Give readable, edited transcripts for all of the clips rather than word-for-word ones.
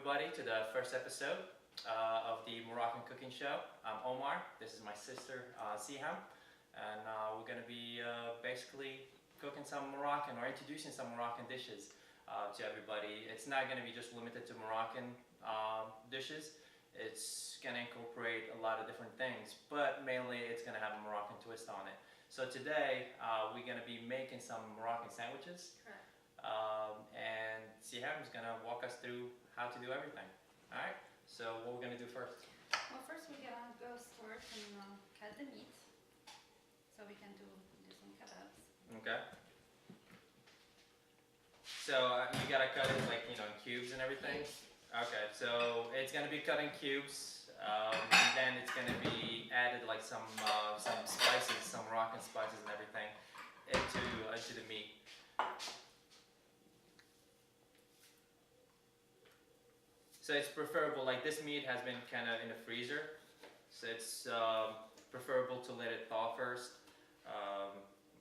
everybody to the first episode of the Moroccan cooking show. I'm Omar. This is my sister Siham, and we're going to be basically cooking some Moroccan or introducing some Moroccan dishes to everybody. It's not going to be just limited to Moroccan dishes. It's going to incorporate a lot of different things, but mainly it's going to have a Moroccan twist on it. So today we're going to be making some Moroccan sandwiches. Correct. And Siham is going to walk us through how to do everything. Alright, so what we're going to do first? Well, first we're gonna go start and cut the meat, so we can do some kebabs. Okay. So you got to cut it like, in cubes and everything? Okay, so it's going to be cut in cubes, and then it's going to be added like some spices, some Moroccan spices and everything into the meat. So it's preferable, like this meat has been kind of in the freezer, so it's preferable to let it thaw first.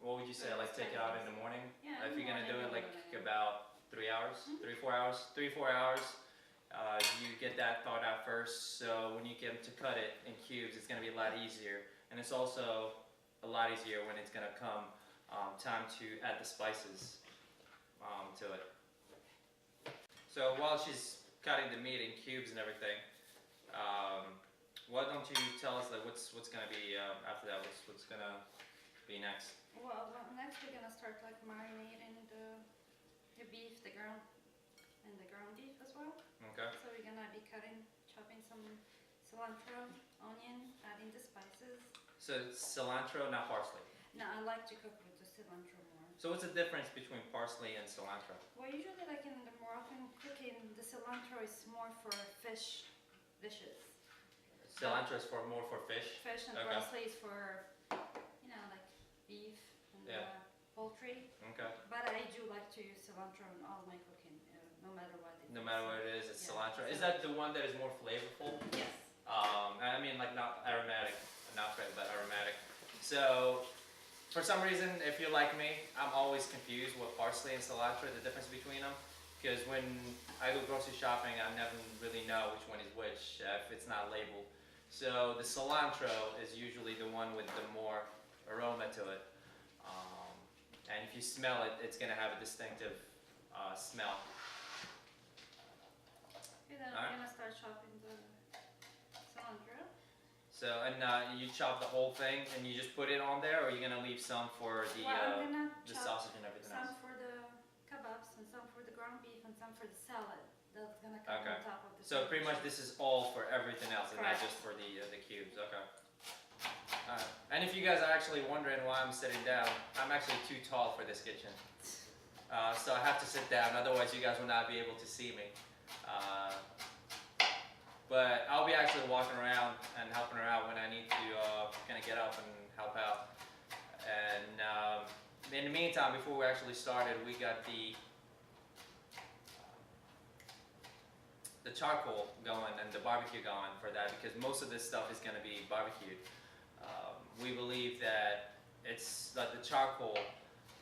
What would you say, like take it out in the morning? Yeah, If you're going to do it like morning. about 3 hours, 3-4 hours, 3-4 hours, you get that thawed out first, so when you get to cut it in cubes, it's going to be a lot easier. And it's also a lot easier when it's going to come time to add the spices to it. So while she's cutting the meat in cubes and everything, why don't you tell us like what's going to be after that? What's going to be next? Well, next we're gonna start like marinating the beef, the ground beef as well. Okay. So we're gonna be chopping some cilantro, onion, adding the spices. So cilantro, not parsley. No, I like to cook with the cilantro more. So what's the difference between parsley and cilantro? Well, usually like in the Moroccan cooking, the cilantro is more for fish dishes. Cilantro is more for fish. Fish and Okay. parsley is for, like beef and poultry. Okay. But I do like to use cilantro in all my cooking, no matter what it is. No matter what it is, it's Yeah. cilantro. Is that the one that is more flavorful? Yes. I mean, like not aromatic, not red, but aromatic. So, for some reason, if you're like me, I'm always confused with parsley and cilantro, the difference between them. Because when I go grocery shopping, I never really know which one is which if it's not labeled. So the cilantro is usually the one with the more aroma to it. And if you smell it, it's going to have a distinctive smell. Okay, then Alright. I'm gonna start chopping the cilantro. So, and you chop the whole thing and you just put it on there, or you're going to leave some for the I'm gonna the chop sausage and everything some else? for the kebabs and some for the ground beef and some for the salad. That's gonna come Okay. on top of the So pretty much sandwich. this is all for everything else, and not Correct. just for the cubes. Okay. Alright. And if you guys are actually wondering why I'm sitting down, I'm actually too tall for this kitchen. So I have to sit down, otherwise you guys will not be able to see me. But I'll be actually walking around and helping her out when I need to kind of get up and help out. And in the meantime, before we actually started, we got the charcoal going and the barbecue going for that, because most of this stuff is going to be barbecued. We believe that it's like the charcoal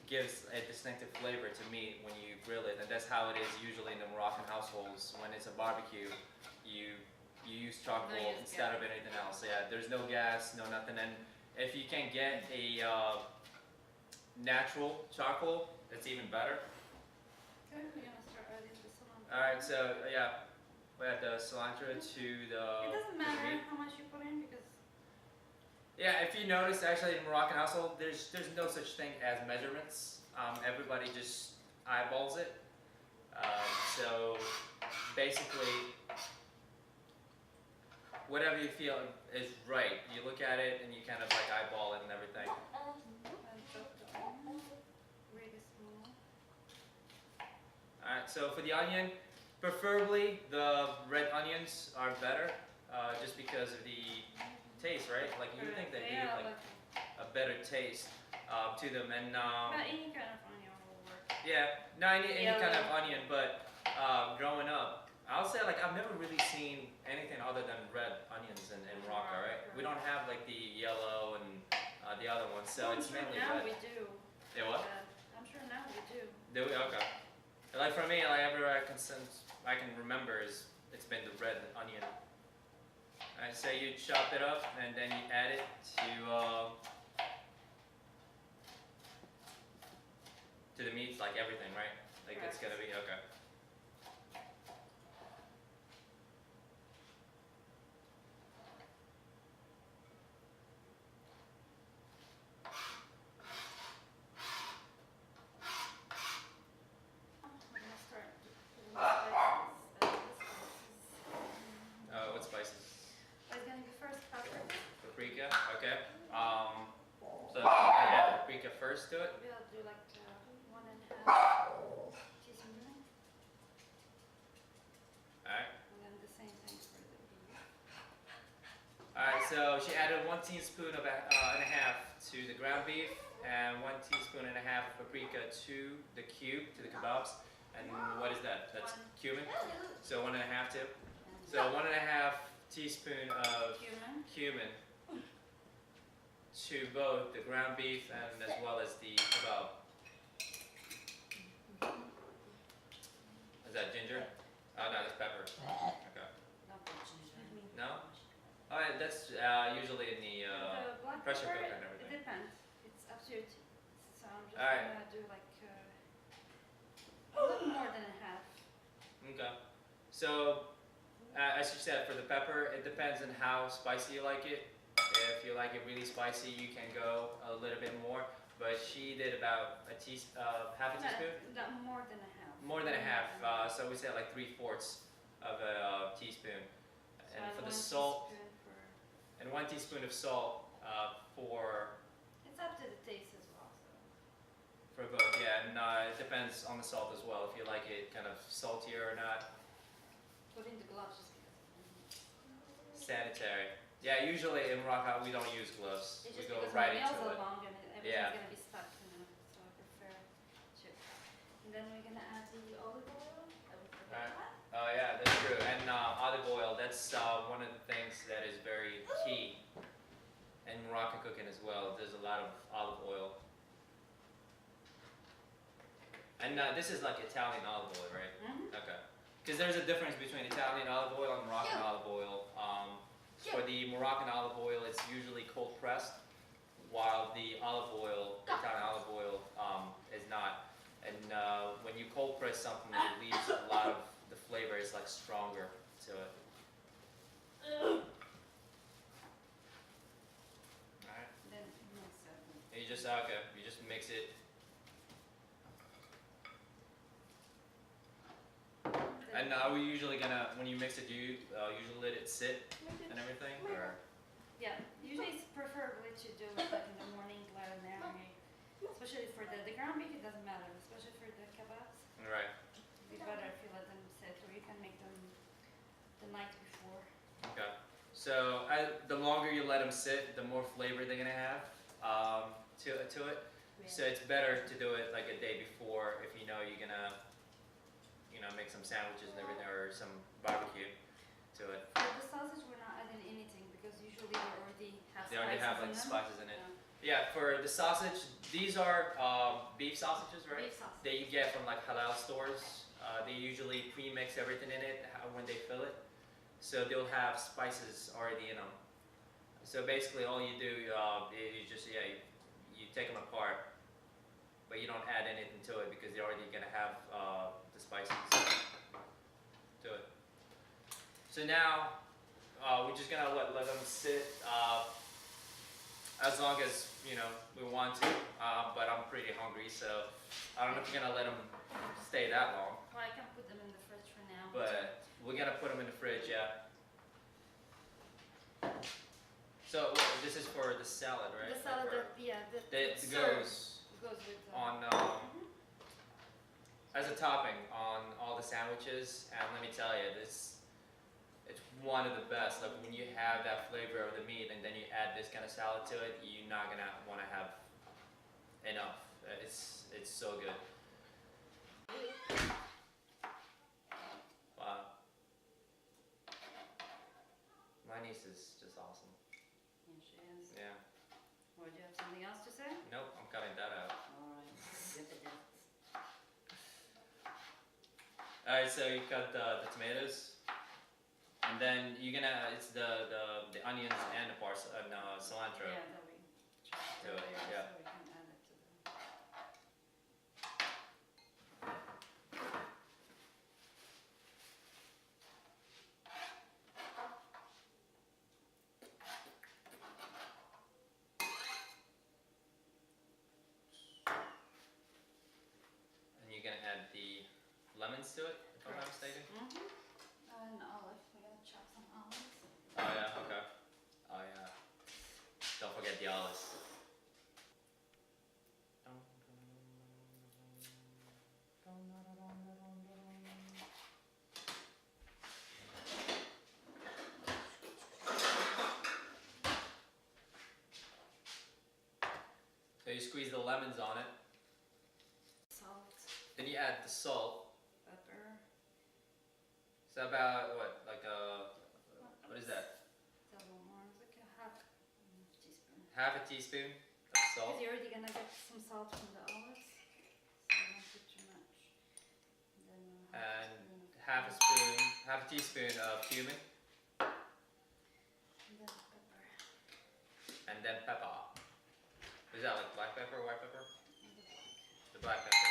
gives a distinctive flavor to meat when you grill it, and that's how it is usually in the Moroccan households. When it's a barbecue, you use charcoal use instead of gas. anything else. Yeah, there's no gas, no nothing. And if you can get a natural charcoal, it's even better. Okay, we're gonna start adding the cilantro. Alright, so yeah, we add the cilantro to the It doesn't to the matter meat. how much you put in because Yeah, if you notice, actually in Moroccan household, there's no such thing as measurements. Everybody just eyeballs it. So basically, whatever you feel is right, you look at it and you kind of like eyeball it and everything. and chop the onion really small. Alright, so for the onion, preferably the red onions are better, just because of the taste, right? Like you think they give like a better taste to them, and but any kind of onion will work. yeah, no, any kind of Yellow. onion, but growing up, I'll say like I've never really seen anything other than red onions in Morocco, right? We don't have like the yellow and the other ones, so it's mainly now red. we do. Yeah, what? I'm sure now we do. Do we? Okay. Like for me, like everywhere I can remember is it's been the red onion. Alright, so you chop it up and then you add it to the meats, like everything, right? Like it's gonna be okay. We're gonna start putting the spices. What spices? It's gonna be first pepper. Paprika. Okay. So I add paprika first to it. We'll do like 1.5 teaspoon. Alright. And then the same thing for the beef. Alright, so she added 1 teaspoon and a half to the ground beef and 1 teaspoon and a half of paprika to the cube, to the kebabs. And what is that? That's cumin? So 1.5 too? So 1.5 teaspoon of cumin to both the ground beef and as well as the kebab. Is that ginger? Oh no, that's pepper. Okay. No? Oh yeah, that's usually in the The black pressure pepper, cooker and it everything. depends. It's up to you. So I'm just Alright. gonna do like a little more than a half. Okay. So, as you said, for the pepper, it depends on how spicy you like it. If you like it really spicy, you can go a little bit more. But she did about half a teaspoon? No, more than a half. More than a half. So we said like 3/4 of a teaspoon. So And for the 1 salt, teaspoon for, and 1 teaspoon of salt for it's up to the taste as well. So. both. Yeah, and it depends on the salt as well. If you like it kind of saltier or not. Put in the gloves just because. Sanitary. Yeah, usually in Morocco we don't use gloves. It's We just go because right my into nails are it. long and everything's Yeah. gonna be stuck, so I prefer to. And then we're gonna add the olive oil. I would forget Right. that. Oh yeah, that's true. And olive oil, that's one of the things that is very key in Moroccan cooking as well. There's a lot of olive oil. And this is like Italian olive oil, right? Mm-hmm. Okay. Because there's a difference between Italian olive oil and Moroccan olive oil. For the Moroccan olive oil, it's usually cold pressed, while the olive oil, Italian olive oil, is not. And when you cold press something, it leaves a lot of the flavor is like stronger to it. Alright. Then mix it. You just okay. You just mix it. And are we usually gonna, when you mix it, do you usually let it sit and everything, or? Yeah, usually it's preferably to do it like in the morning, let it marinate. Especially for the ground beef, it doesn't matter. Especially for the kebabs, Right. it'd be better if you let them sit, or you can make them the night before. Okay. So the longer you let them sit, the more flavor they're gonna have to it. So it's better to do it like a day before if you know you're gonna, make some sandwiches and everything or some barbecue to it. For the sausage, we're not adding anything because usually they already have They already have like spices in them. spices in it. Yeah. Yeah, for the sausage, these are beef sausages, right? Beef sausage. That you get from like halal stores. They usually pre-mix everything in it when they fill it. So they'll have spices already in them. So basically all you do is just, you take them apart, but you don't add anything to it because they're already going to have the spices to it. So now we're just going to let them sit as long as, we want to, but I'm pretty hungry, so I don't know if you're going to let them stay that long. Well, I can put them in the fridge for now. But we're gonna put them in the fridge, yeah. So this is for the salad, right? The salad, Or that serves. goes Goes with on as a topping on all the sandwiches, and let me tell you, it's one of the best. Like when you have that flavor of the meat, and then you add this kind of salad to it, you're not gonna want to have enough. It's so good. Wow. My niece is just awesome. Yeah, she is. Yeah. Would you have something else to say? Nope, I'm cutting that out. Alright. Alright, so you cut the tomatoes. And then you're gonna, it's the onions and the cilantro. Yeah, that we chopped Do it, earlier, yeah. so we can add it to the. And you're gonna add the lemons to it, if I'm not mistaken. And olive, we gotta chop some olives. Oh yeah, okay. Oh yeah. Don't forget the olives. So you squeeze the lemons on it. Salt, Then you add the salt. pepper. So about what, like what is that? It's a little more, it's like a half teaspoon. Half a teaspoon of salt. Because you're already gonna get some salt from the olives, so don't put too much. Then And half a teaspoon of half a teaspoon of cumin, and then pepper. and then pepper. Is that like black pepper or white pepper? And The black pepper.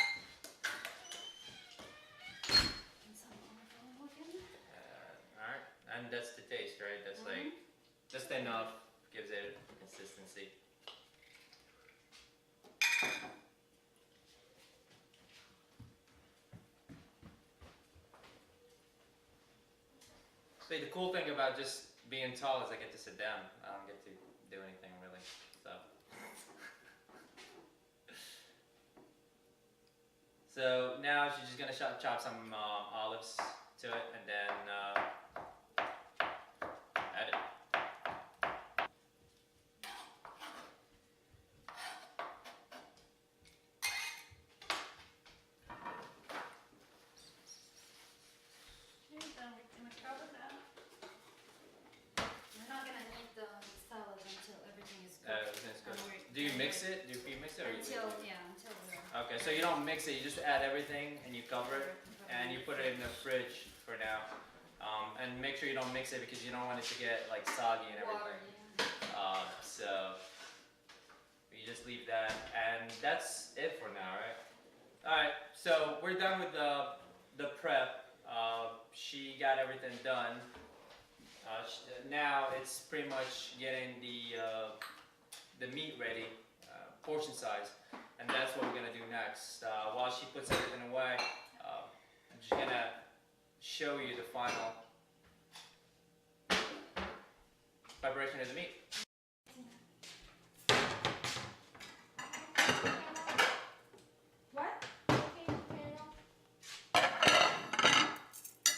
some olive oil again. Alright, and that's the taste, right? That's like, just enough, gives it consistency. So the cool thing about just being tall is I get to sit down. I don't get to do anything really, so. So now she's just gonna chop some olives to it and then add it. Okay, then we're gonna cover that. We're not gonna need the salad until everything is cooked. Everything's good. Do you mix it? Do you pre-mix it or you Until, leave it? yeah, until we're. Okay, so you don't mix it, you just add everything and you cover it and you put it in the fridge for now. And make sure you don't mix it because you don't want it to get like soggy and Water, everything. yeah. So you just leave that and that's it for now, right? Alright, so we're done with the prep. She got everything done. Now it's pretty much getting the meat ready, portion size, and that's what we're gonna do next. While she puts everything away, I'm just gonna show you the final preparation of the meat. What?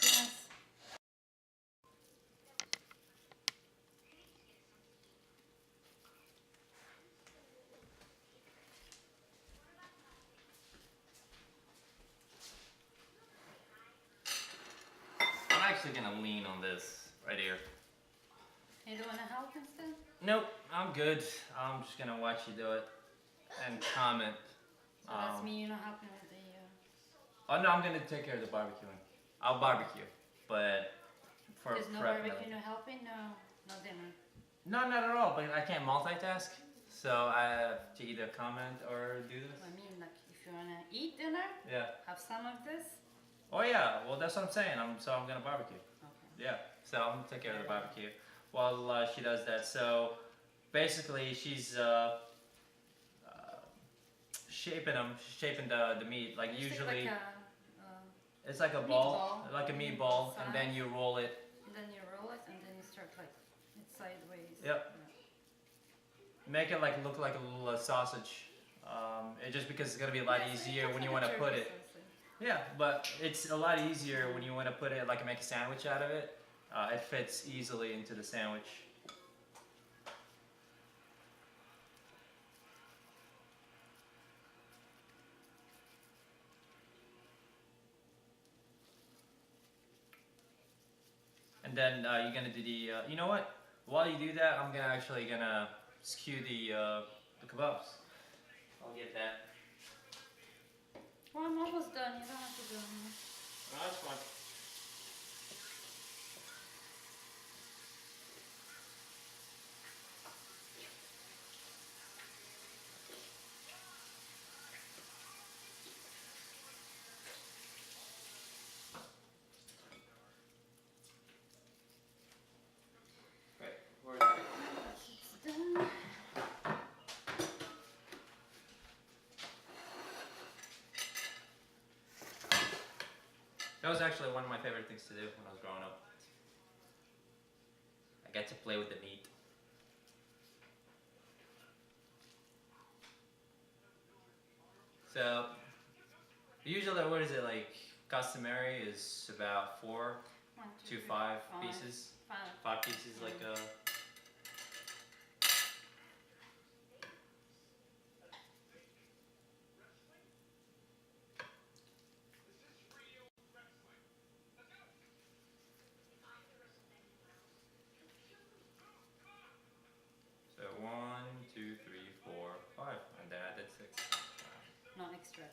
Yes. I'm actually gonna lean on this right here. You don't wanna help instead? Nope, I'm good. I'm just gonna watch you do it and comment. So that's me, you're not helping with the. Oh no, I'm gonna take care of the barbecuing. I'll barbecue, but for There's no prep, barbecue, no helping, no dinner. no, not at all. But I can't multitask, so I have to either comment or do this. I mean, like, if you wanna eat dinner, Yeah. have some of this. Oh yeah. Well, that's what I'm saying. So I'm gonna barbecue. Okay. Yeah. So I'm gonna take care of the barbecue while she does that. So basically, she's shaping the meat like Just take usually. Like It's like a ball, like a meatball, and then you roll it. and then you roll it, and then you start like it's sideways. Yep. Yeah. Make it like look like a little sausage. It just because it's gonna be a lot easier when you want to put it. Yeah, but it's a lot easier when you want to put it like make a sandwich out of it. It fits easily into the sandwich. And then you're gonna do the. You know what? While you do that, I'm gonna skew the kebabs. I'll get that. Well, I'm almost done. You don't have to do anymore. No, that's fine. That was actually one of my favorite things to do when I was growing up. I get to play with the meat. So, usually, what is it like? Customary is about 4 1, 2, to 3, 5 4, 5. pieces. 5. 5 pieces, like a. So 1, 2, 3, 4, 5, and then I did 6. No extra.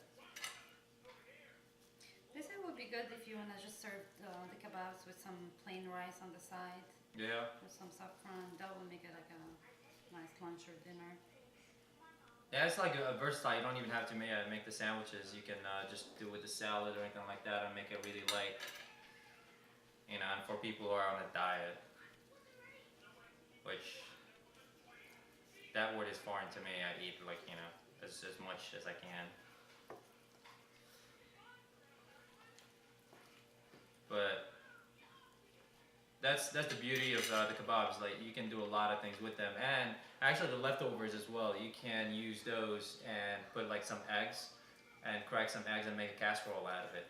This would be good if you wanna just serve the kebabs with some plain rice on the side. Yeah. With some saffron. That would make it like a nice lunch or dinner. Yeah, it's like a versatile. You don't even have to make the sandwiches. You can just do it with the salad or anything like that and make it really light. You know, and for people who are on a diet, which that word is foreign to me. I eat like, you know, as much as I can. But that's the beauty of the kebabs. Like you can do a lot of things with them, and actually the leftovers as well. You can use those and put like some eggs, and crack some eggs and make a casserole out of it.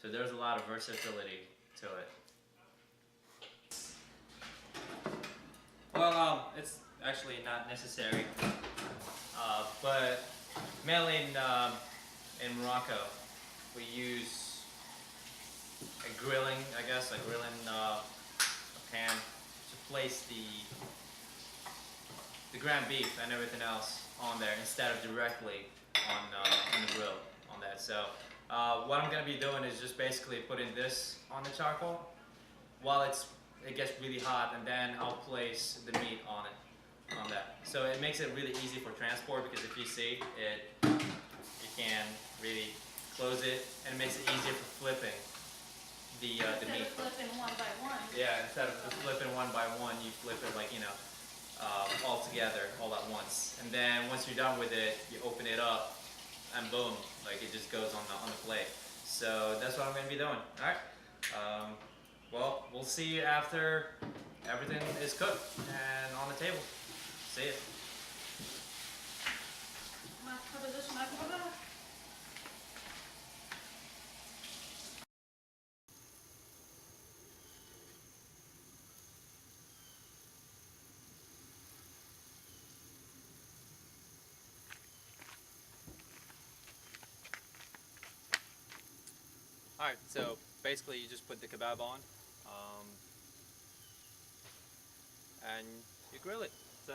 So there's a lot of versatility to it. Well, it's actually not necessary, but mainly in Morocco, we use a grilling, I guess, a pan to place the ground beef and everything else on there instead of directly on the grill on that. So what I'm gonna be doing is just basically putting this on the charcoal while it gets really hot, and then I'll place the meat on that. So it makes it really easy for transport, because if you see it, you can really close it, and it makes it easier for flipping the meat. Instead of flipping one by one. Yeah, instead of flipping one by one, you flip it like, you know, all together, all at once. And then once you're done with it, you open it up, and boom, like it just goes on the plate. So that's what I'm gonna be doing. All right. Well, we'll see you after everything is cooked and on the table. See ya. Alright, so basically you just put the kebab on, and you grill it. So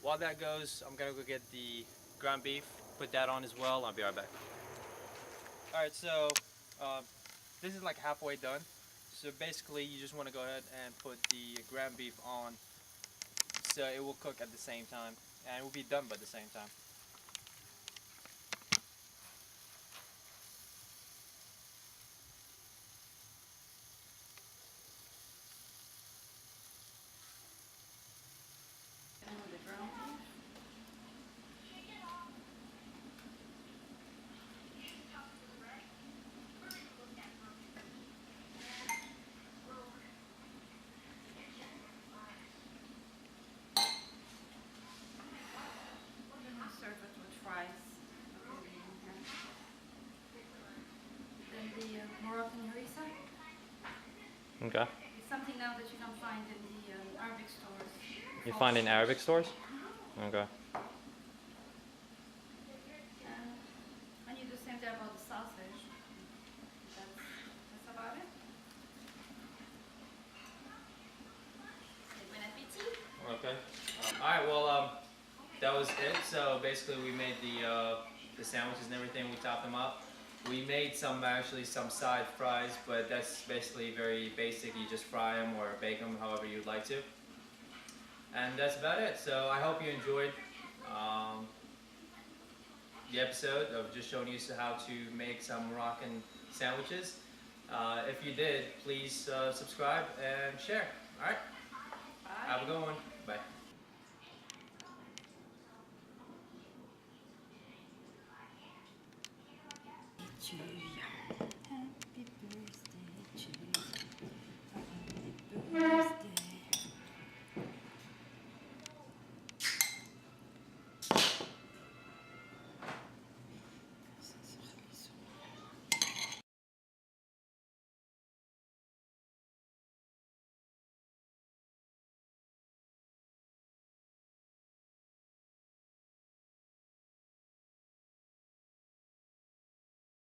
while that goes, I'm gonna go get the ground beef, put that on as well. I'll be right back. Alright, so this is like halfway done. So basically you just want to go ahead and put the ground beef on, so it will cook at the same time, and it will be done by the same time. Serve it with fries. Then the Moroccan harissa. Okay. It's something now that you can find in the Arabic stores. You find in Arabic stores? Okay. And you do the same thing about the sausage. That's about it. Bon appetit. Okay. Alright, well, that was it. So basically we made the sandwiches and everything. We topped them up. We made some side fries, but that's basically very basic. You just fry them or bake them however you'd like to. And that's about it. So I hope you enjoyed the episode of just showing you how to make some Moroccan sandwiches. If you did, please subscribe and share. Alright? Have a good one. Bye.